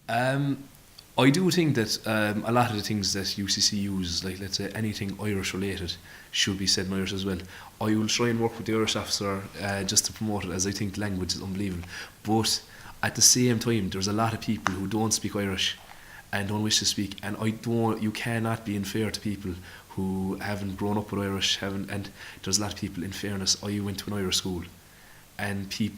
Um, I do think that a lot of the things that UCC uses, like let's say anything Irish related, should be said in Irish as well. I will try and work with the Irish officer just to promote it, as I think language is unbelievable. But at the same time, there's a lot of people who don't speak Irish and don't wish to speak, and you cannot be unfair to people who haven't grown up with Irish, haven't, and there's a lot of people. In fairness, I went to an Irish school, and people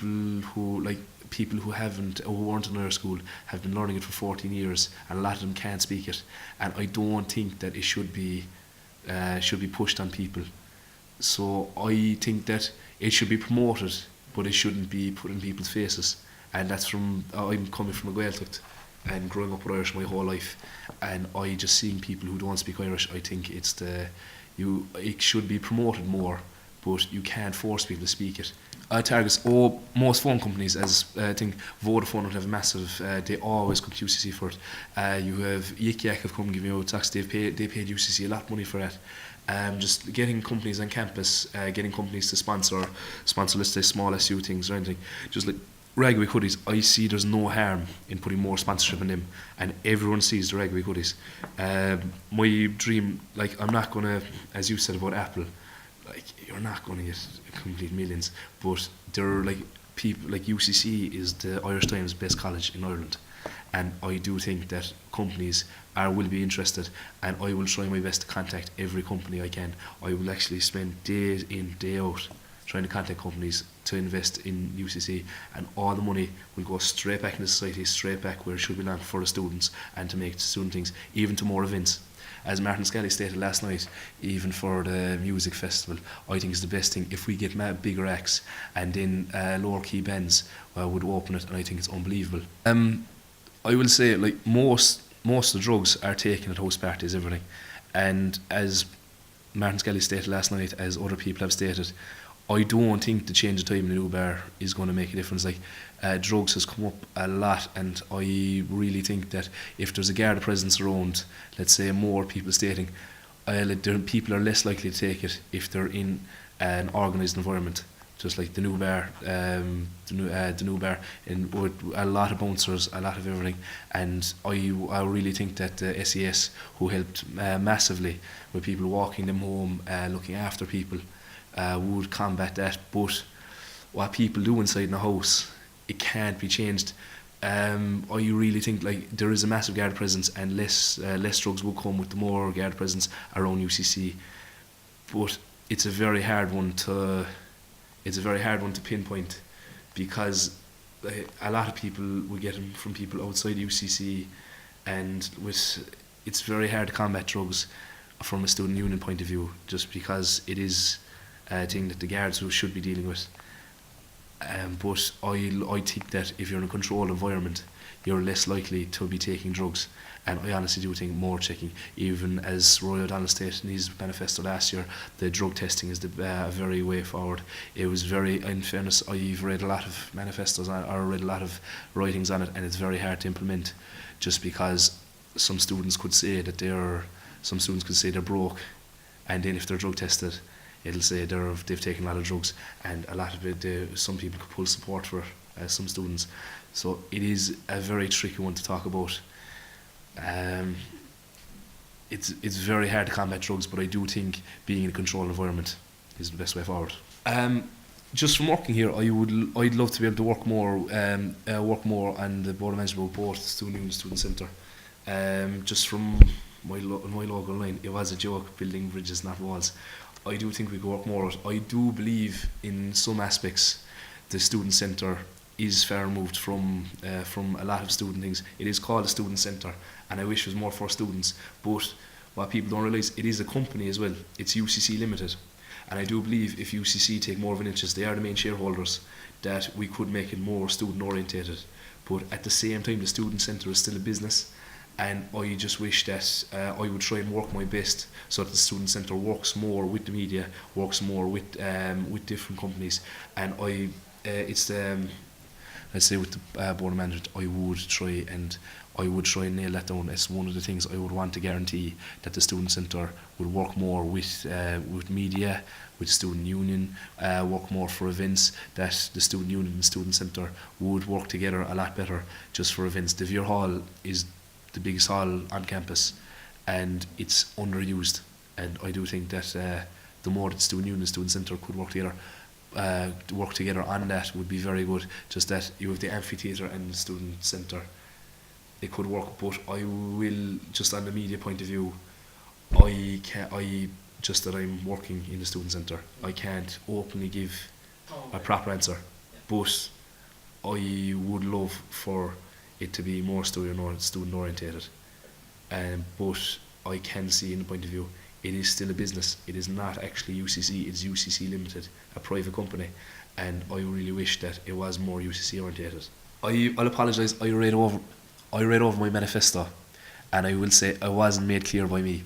who haven't or who weren't in Irish school have been learning it for 14 years, and a lot of them can't speak it. And I don't think that it should be pushed on people. So I think that it should be promoted, but it shouldn't be put in people's faces. And that's from I'm coming from a Gaeltacht and growing up with Irish my whole life, and I just seeing people who don't speak Irish, I think it should be promoted more, but you can't force people to speak it. Targets most phone companies, as I think Vodafone would have massive. They always come to UCC for it. You have Yik Yak have come giving out tax. They paid UCC a lot of money for that. Just getting companies on campus, getting companies to sponsor, let's say small SU things or anything. Just like Ragweek hoodies, I see there's no harm in putting more sponsorship in them, and everyone sees the Ragweek hoodies. My dream, like I'm not gonna, as you said about Apple, like you're not gonna get complete millions, but they're like people like UCC is the Irish Times best college in Ireland, and I do think that companies will be interested, and I will try my best to contact every company I can. I will actually spend day in day out trying to contact companies to invest in UCC, and all the money will go straight back into society, straight back where it should belong for the students, and to make student things, even to more events. As Martin Scully stated last night, even for the music festival, I think it's the best thing if we get bigger acts, and then lower key bands would open it, and I think it's unbelievable. I will say, like most of the drugs are taken at house parties, everything, and as Martin Scully stated last night, as other people have stated, I don't think the change of time in the new bar is going to make a difference. Like drugs has come up a lot, and I really think that if there's a Garda presence around, let's say more people stating, people are less likely to take it if they're in an organised environment. Just like the new bar, the new bar, and with a lot of bouncers, a lot of everything, and I really think that the SES, who helped massively with people walking them home, looking after people, would combat that. But what people do inside the house, it can't be changed. I really think like there is a massive guard presence, and less drugs will come with the more guard presence around UCC. But it's a very hard one to pinpoint, because a lot of people will get them from people outside UCC, and it's very hard to combat drugs from a student union point of view, just because it is a thing that the guards who should be dealing with. But I think that if you're in a controlled environment, you're less likely to be taking drugs. And I honestly do think more checking, even as Roy O'Donnell stated in his manifesto last year, the drug testing is the very way forward. It was very, in fairness, I've read a lot of manifestos or read a lot of writings on it, and it's very hard to implement, just because some students could say they're broke, and then if they're drug tested, it'll say they've taken a lot of drugs, and a lot of it, some people could pull support for some students. So it is a very tricky one to talk about. It's very hard to combat drugs, but I do think being in a controlled environment is the best way forward. Just from working here, I'd love to be able to work more on the board of management of both student union and student centre. Just from my local line, it was a joke building bridges, not walls. I do think we could work more. I do believe in some aspects the student centre is far removed from a lot of student things. It is called a student centre, and I wish it was more for students. But what people don't realise, it is a company as well. It's UCC Limited, and I do believe if UCC take more of an interest, they are the main shareholders, that we could make it more student orientated. But at the same time, the student centre is still a business, and I just wish that I would try and work my best so that the student centre works more with the media, works more with different companies, and let's say with the board of management, I would try and nail that down. It's one of the things I would want to guarantee, that the student centre would work more with media, with student union, work more for events, that the student union and student centre would work together a lot better just for events. The Veer Hall is the biggest hall on campus, and it's underused, and I do think that the more that student union and student centre could work together on that would be very good. Just that you have the amphitheatre and the student centre, it could work. But I will, just on the media point of view, I just that I'm working in the student centre, I can't openly give a proper answer, but I would love for it to be more student orientated. But I can see in the point of view, it is still a business. It is not actually UCC, it's UCC Limited, a private company, and I really wish that it was more UCC orientated. I'll apologise, I read over my manifesto, and I will say it wasn't made clear by me.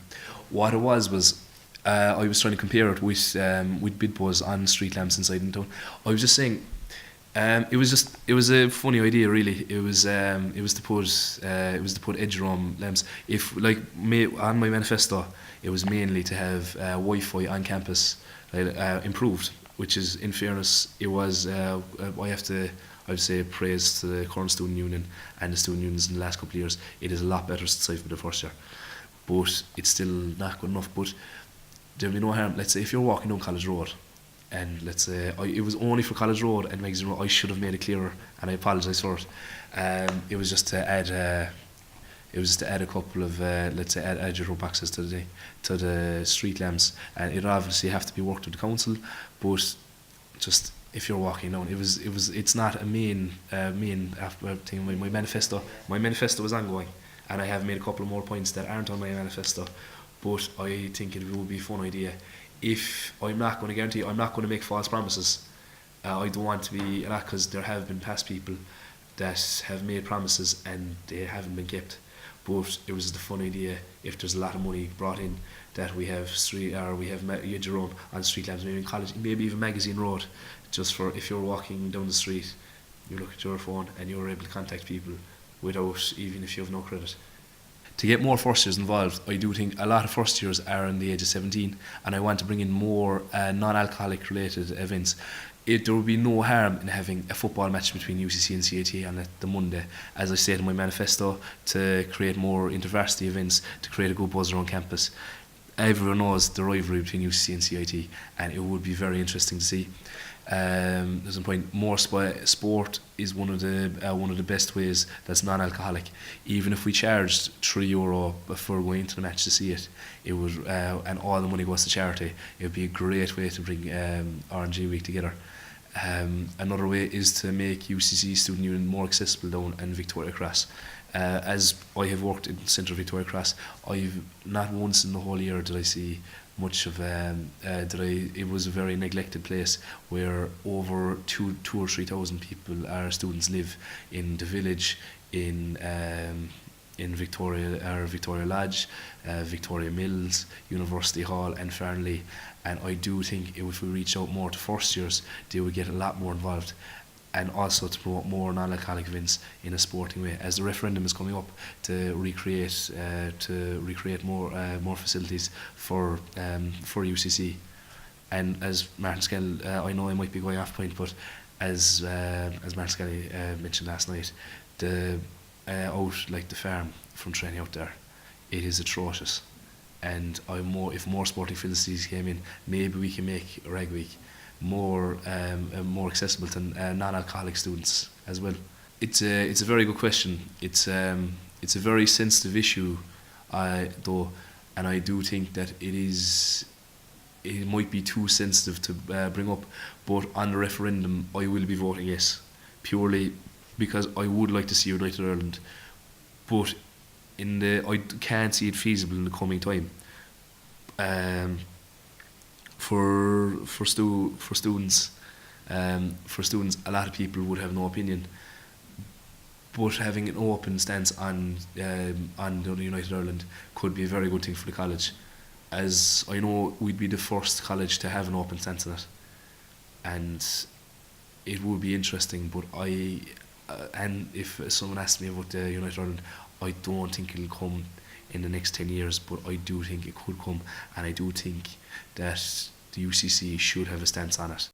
What it was I was trying to compare it with Bidbuzz on street lamps inside in town. I was just saying, it was a funny idea really. It was to put edge around lamps. If on my manifesto, it was mainly to have Wi-Fi on campus improved, which is, in fairness, it was. I would say praise to the current student union and the student unions in the last couple of years. It is a lot better since I've been the first year, but it's still not good enough. But there'll be no harm. Let's say if you're walking down College Road, and let's say it was only for College Road and Magazine Road, I should have made it clearer, and I apologise for it. It was just to add a couple of let's say add your boxes to the street lamps, and it obviously have to be worked with the council. But just if you're walking down, it's not a main thing. My manifesto was ongoing, and I have made a couple of more points that aren't on my manifesto. But I think it would be a fun idea. If I'm not going to guarantee, I'm not going to make false promises. I don't want to be, because there have been past people that have made promises and they haven't been kept. But it was the fun idea, if there's a lot of money brought in, that we have your own on street lamps, maybe in college, maybe even Magazine Road, just for if you're walking down the street, you look at your phone and you're able to contact people without, even if you have no credit. To get more first years involved, I do think a lot of first years are on the age of 17, and I want to bring in more non-alcoholic related events. There would be no harm in having a football match between UCC and CIT on the Monday, as I said in my manifesto, to create more intervarsity events, to create a good buzz around campus. Everyone knows the rivalry between UCC and CIT, and it would be very interesting to see. There's a point. More sport is one of the best ways that's non-alcoholic. Even if we charged €3 for going to the match to see it, it would, and all the money goes to charity. It would be a great way to bring RNG Week together. Another way is to make UCC Student Union more accessible down in Victoria Cross. As I have worked in Central Victoria Cross, I've not once in the whole year did I see much of it was a very neglected place where over 2,000 or 3,000 people, our students, live in the village, in Victoria Lodge, Victoria Mills, University Hall and Farnley. And I do think if we reach out more to first years, they would get a lot more involved, and also to promote more non-alcoholic events in a sporting way, as the referendum is coming up to recreate more facilities for UCC. And as Martin Skelly, I know I might be going off point, but as Martin Skelly mentioned last night, the farm from training out there, it is atrocious. And if more sporting facilities came in, maybe we can make Rag Week more accessible to non-alcoholic students as well. It's a very good question. It's a very sensitive issue, though, and I do think that it might be too sensitive to bring up. But on the referendum, I will be voting yes, purely because I would like to see United Ireland, but I can't see it feasible in the coming time. For students, a lot of people would have no opinion. But having an open stance on the United Ireland could be a very good thing for the college, as I know we'd be the first college to have an open stance on it, and it would be interesting. But and if someone asks me about the United Ireland, I don't think it'll come in the next 10 years, but I do think it could come, and I do think that the UCC should have a stance on it.